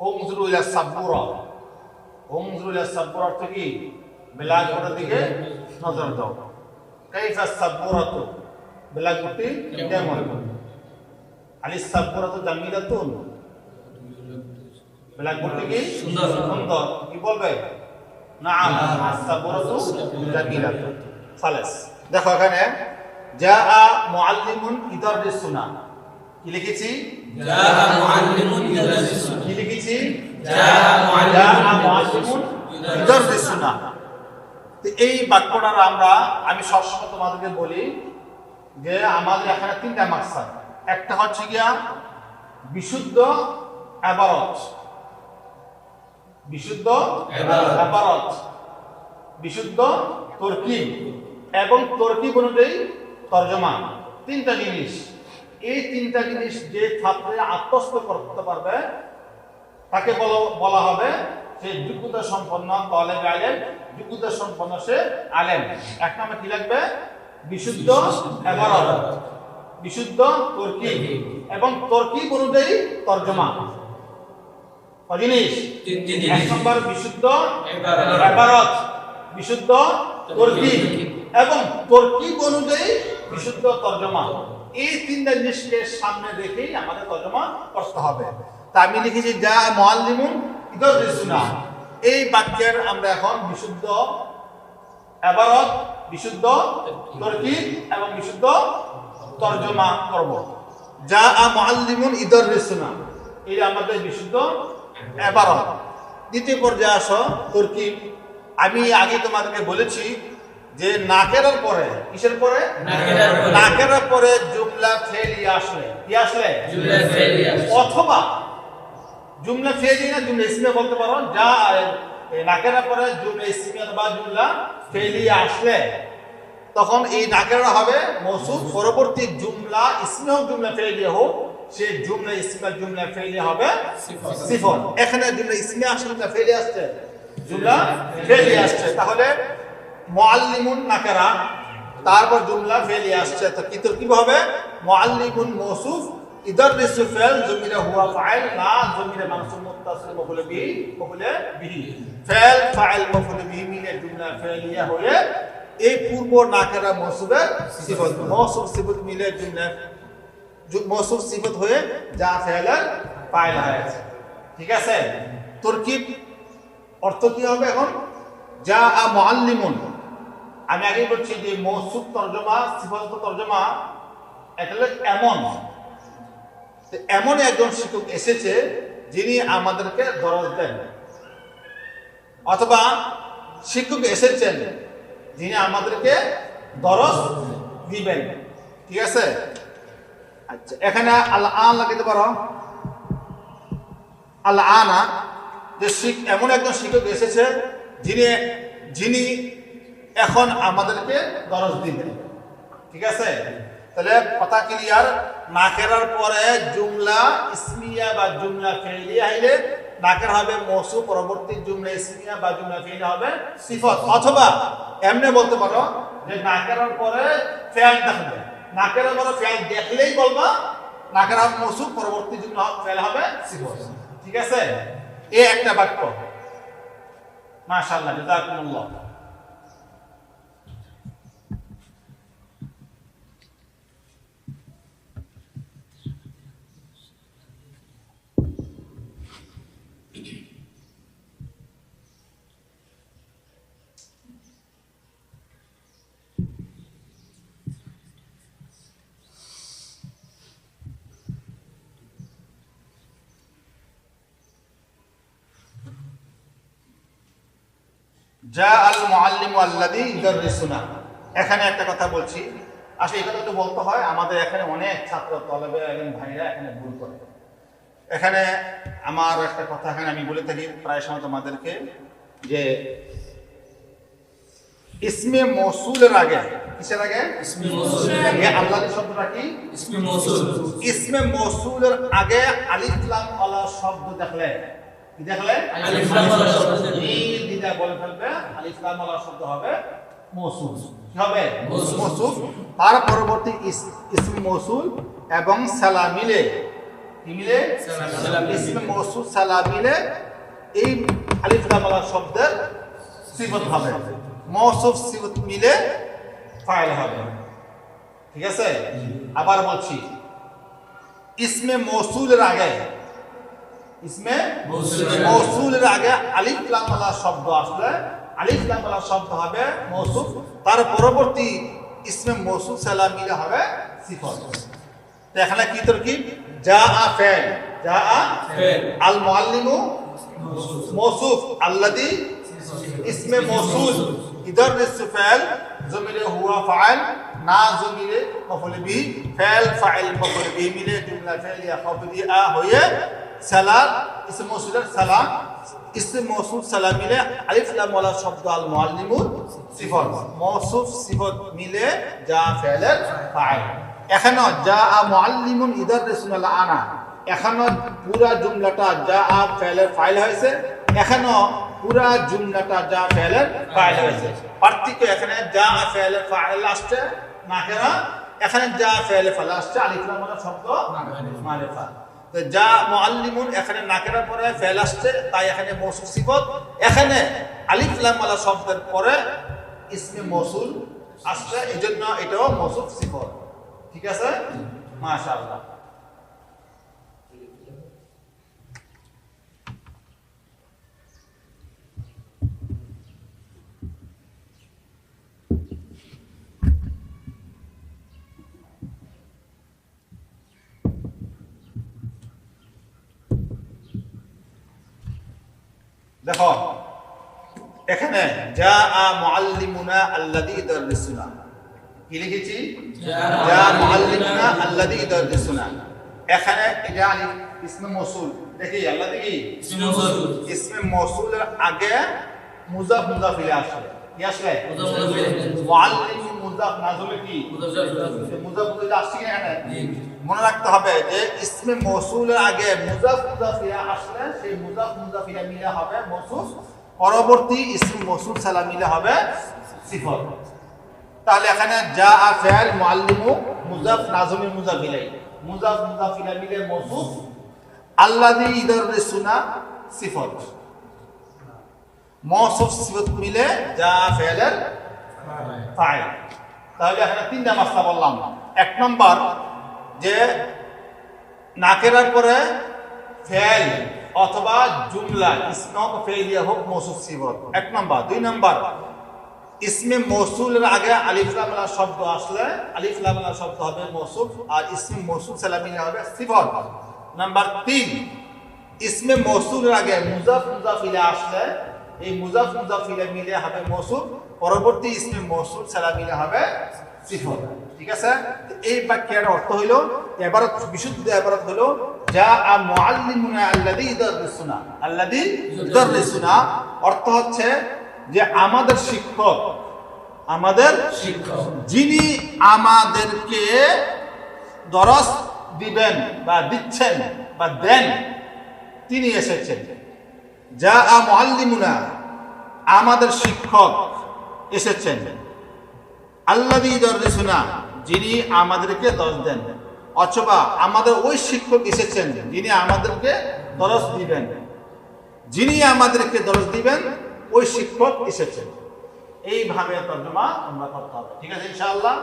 উনজুরু ইলা সাব্বুরা, উনজুরু ইলা সাব্বুরা অর্থ কি? ব্ল্যাকবোর্ডের দিকে নজর দাও। কাইফা সাব্বুরাতু, ব্ল্যাকবোর্ডটি কেমন? আলিস সাব্বুরাতু জামিলাতুন, ব্ল্যাকবোর্ডটি কি সুন্দর? সুন্দর। কি বলবে? নাআম সাব্বুরাতু জামিলাতুন। খালাস। দেখো এখানে জাআ মুআল্লিমুন ইদাররিসুনা, কি লিখেছি? জাআ মুআল্লিমুন ইদাররিসুনা। কি লিখেছি? জাআ মুআল্লিমুন ইদাররিসুনা। তো এই বাক্যটা আমি সবসময় তোমাদেরকে বলি যে আমাদের এখানে তিনটা মাকসাদ। একটা হচ্ছে গিয়া বিশুদ্ধ ইবারত, বিশুদ্ধ ইবারত, বিশুদ্ধ তরকিব এবং তরকিব অনুযায়ী তরজমা। তিনটা জিনিস, এই তিনটা জিনিস যে ছাত্র আত্মস্থ করতে পারবে তাকে বলা হবে সে যোগ্যতা সম্পন্ন তালেব ইলম, যোগ্যতা সম্পন্ন সে আলেম। এক নামে কি লাগবে? বিশুদ্ধ ইবারত, বিশুদ্ধ তরকিব এবং তরকিব অনুযায়ী তরজমা। কয় জিনিস? এক নম্বর বিশুদ্ধ ইবারত, বিশুদ্ধ তরকিব এবং তরকিব অনুযায়ী বিশুদ্ধ তরজমা। এই তিনটা জিনিসকে সামনে রেখেই আমাদের তরজমা করতে হবে। তা আমি লিখেছি যা মুআল্লিমুন ইদাররিসুনা। এই বাক্যের আমরা এখন বিশুদ্ধ ইবারত, বিশুদ্ধ তরকিব এবং বিশুদ্ধ তরজমা করব। যা মুআল্লিমুন ইদাররিসুনা, এটা আমাদের বিশুদ্ধ ইবারত। দ্বিতীয় পর্যায়ে আসো তরকিব। আমি আগে তোমাদেরকে বলেছি যে নাকেরার পরে, কিসের পরে? নাকেরার পরে জুমলা ফেলিয়া আসলে, কি আসলে? জুমলা ফেলিয়া, অথবা জুমলা ফেলিয়া না জুমলা ইসমিয়া বলতে পারো। যা নাকেরার পরে জুমলা ইসমিয়া বা জুমলা ফেলিয়া আসলে তখন এই নাকেরা হবে মৌসুফ। পরবর্তী জুমলা ইসমিয়া হোক জুমলা ফেলিয়া হোক, সে জুমলা ইসমিয়া জুমলা ফেলিয়া হবে সিফত। এখানে জুমলা ইসমিয়া আসলে জুমলা ফেলিয়া আসছে, জুমলা ফেলিয়া আসছে। তাহলে মুআল্লিমুন নাকেরা, তারপর জুমলা ফেলিয়া আসছে। তো কি তরকিব হবে? মুআল্লিমুন মৌসুফ, ইদাররিসু ফাইল, যমিরা হুয়া ফাইল, না যমিরা মানসুব মুত্তাসিল মাফউল বিহি, মাফউল বিহি। ফাইল ফাইল মাফউল বিহি মিলে জুমলা ফেলিয়া হয়ে এই পূর্ব নাকেরা মৌসুফের সিফত, মৌসুফ সিফত মিলে জুমলা মৌসুফ সিফত হয়ে যা ফাইলের ফাইল হয়েছে। ঠিক আছে? তরকিব অর্থ কি হবে এখন? যা মুআল্লিমুন, আমি আগে বলছি যে মৌসুফ তরজমা, সিফাত তরজমা এটা এমন, এমন একজন শিক্ষক এসেছে যিনি আমাদেরকে দরজ দেন, অথবা শিক্ষক এসেছেন যিনি আমাদেরকে দরজ দিবেন। ঠিক আছে? আচ্ছা, এখানে আল আন লাগাতে পারো। আল আনা, যে এমন একজন শিক্ষক এসেছে যিনি এখন আমাদেরকে দরজ দিবেন। ঠিক আছে? তাহলে কথা ক্লিয়ার। নাকেরার পরে জুমলা ইসমিয়া বা জুমলা ফেইলিয়া হইলে নাকের হবে মৌসুফ, পরবর্তী জুমলা ইসমিয়া বা জুমলা ফেইলিয়া হবে সিফত। অথবা এমনি বলতে পারো যে নাকেরার পরে ফেল দেখবে, নাকেরার পরে ফেল দেখলেই বলবা নাকের হবে মৌসুফ, পরবর্তী জুমলা ফেল হবে সিফত। ঠিক আছে? এই একটা বাক্য। মাশাআল্লাহ, জাযাকুমুল্লাহ। যা আল মুআল্লিমু আল্লাযী ইদাররিসুনা। এখানে একটা কথা বলছি, আসলে এই কথা তো বলতে হয়, আমাদের এখানে অনেক ছাত্র তলবে ইলম ভাইরা এখানে ভুল করে। এখানে আমার একটা কথা এখানে আমি বলে থাকি প্রায় সময় তোমাদেরকে, যে ইসমে মৌসুলের আগে, কিসের আগে? ইসমে মৌসুলের আগে। আল্লাহর শব্দটা কি? ইসমে মৌসুল। ইসমে মৌসুলের আগে আলিফ লাম ওয়ালা শব্দ দেখলে, কি দেখলে? আলিফ লাম ওয়ালা শব্দ দেখলে দিদা বলে ফেলবে আলিফ লাম ওয়ালা শব্দ হবে মৌসুল। কি হবে? মৌসুল। তার পরবর্তী ইসম মৌসুল এবং সালা মিলে কি মিলে সালাম। ইসমে মৌসুল সালাম মিলে এই আলিফ লাম ওয়ালা শব্দের সিফত হবে, মৌসুফ সিফত মিলে ফাইল হবে। ঠিক আছে, আবার বলছি, ইসমে মৌসুলের আগে মৌসুলের আগে আলিফ লাম ওয়ালা শব্দ আসলে আলিফ লাম ওয়ালা শব্দ হবে মৌসুফ, তার পরবর্তী ইসমে মৌসুল সালাম মিলে হবে সিফত। তো এখানে কি তরকিব? যা আ ফেল, যা আ ফেল। আল মুআল্লিমু মৌসুফ, আল্লাযী ইসমে মৌসুল, ইদার রিসু ফেল, জমিরে হুয়া ফাইল, না জমিরে মফউল বিহি, ফেল ফাইল মফউল বিহি মিলে জুমলা ফেলিয়া খবরিয়া হয়ে সালাম ইসমে মৌসুলের সালাম, ইসমে মৌসুল সালাম মিলে আলিফ লাম ওয়ালা শব্দ আল মুআল্লিমুর সিফত, মৌসুফ সিফত মিলে যা ফেলের ফাইল। এখানে যা আ মুআল্লিমুন ইদাররিসুল আনা, এখানে পুরা জুমলাটা যা আ ফেলের ফাইল হয়েছে, এখানে পুরা জুমলাটা যা ফেলের ফাইল হয়েছে। পার্থক্য এখানে যা আ ফেলের ফাইল আসছে নাকেরা, এখানে যা ফেলের ফাইল আসছে আলিফ লাম ওয়ালা শব্দ মারিফা। তো যা মুআল্লিমুন এখানে নাকেরার পরে ফেল আসছে, তাই এখানে মৌসুফ সিফত, এখানে আলিফ লাম ওয়ালা শব্দের পরে ইসমে মৌসুল আসছে, এজন্য এটাও মৌসুফ সিফত। ঠিক আছে, মাশাআল্লাহ। দেখো এখানে যা আ মুআল্লিমুনা আল্লাযী ইদাররিসুনা, কি লিখেছি? যা মুআল্লিমুনা আল্লাযী ইদাররিসুনা, এখানে এটা আলিফ ইসমে মৌসুল, দেখি আল্লাযী কি ইসমে মৌসুল। ইসমে মৌসুলের আগে মুযাফ মুযাফ ইলাইহি আসলে কি আসলে? মুযাফ মুযাফ ইলাইহি। মুআল্লিমু মুযাফ নাজমে কি মুযাফ মুযাফ। মুযাফ মুযাফ আসছে না এখানে? জি। মনে রাখতে হবে যে ইসমে মৌসুলের আগে মুযাফ মুযাফ ইলাইহি আসলে সেই মুযাফ মুযাফ ইলাইহি মিলে হবে মৌসুফ, পরবর্তী ইসমে মৌসুল সালাম মিলে হবে সিফত। তাহলে এখানে যা আ ফাইল মুআল্লিমু মুযাফ নাজমে মুযাফ ইলাইহি, মুযাফ মুযাফ ইলাইহি মিলে মৌসুফ, আল্লাযী ইদাররিসুনা সিফত, মৌসুফ সিফত মিলে যা ফাইলের ফাইল। তাহলে এখানে তিনটা মাসলা বললাম। এক নম্বর যে নাকেরার পরে ফেল অথবা জুমলা ইসমে হোক ফেলিয়া হোক মৌসুফ সিফত, এক নম্বর। দুই নম্বর ইসমে মৌসুলের আগে আলিফ লাম ওয়ালা শব্দ আসলে আলিফ লাম ওয়ালা শব্দ হবে মৌসুফ, আর ইসমে মৌসুল সালাম মিলে হবে সিফত। নাম্বার 3, ইসমে মৌসুলের আগে মুযাফ মুযাফ ইলাইহি আসলে এই মুযাফ মুযাফ ইলাইহি মিলে হবে মৌসুফ, পরবর্তী ইসমে মৌসুল সালাম মিলে হবে সিফত। ঠিক আছে, এই বাক্যের অর্থ হইল, ইবারত বিশুদ্ধ ইবারত হলো যা আ মুআল্লিমুনা আল্লাযী ইদাররিসুনা, আল্লাযী ইদাররিসুনা অর্থ হচ্ছে যে আমাদের শিক্ষক, আমাদের শিক্ষক। যিনি আমাদেরকে দরস দিবেন বা দিচ্ছেন বা দেন, তিনি এসেছেন। যা আ মুআল্লিমুনা আমাদের শিক্ষক এসেছেন, আল্লাযী ইদাররিসুনা যিনি আমাদেরকে দরস দেন, অথবা আমাদের ওই শিক্ষক এসেছেন যিনি আমাদেরকে দরস দিবেন, যিনি আমাদেরকে দরস দিবেন ওই শিক্ষক এসেছেন। এইভাবে তর্জমা আমরা করতে হবে। ঠিক আছে ইনশাআল্লাহ।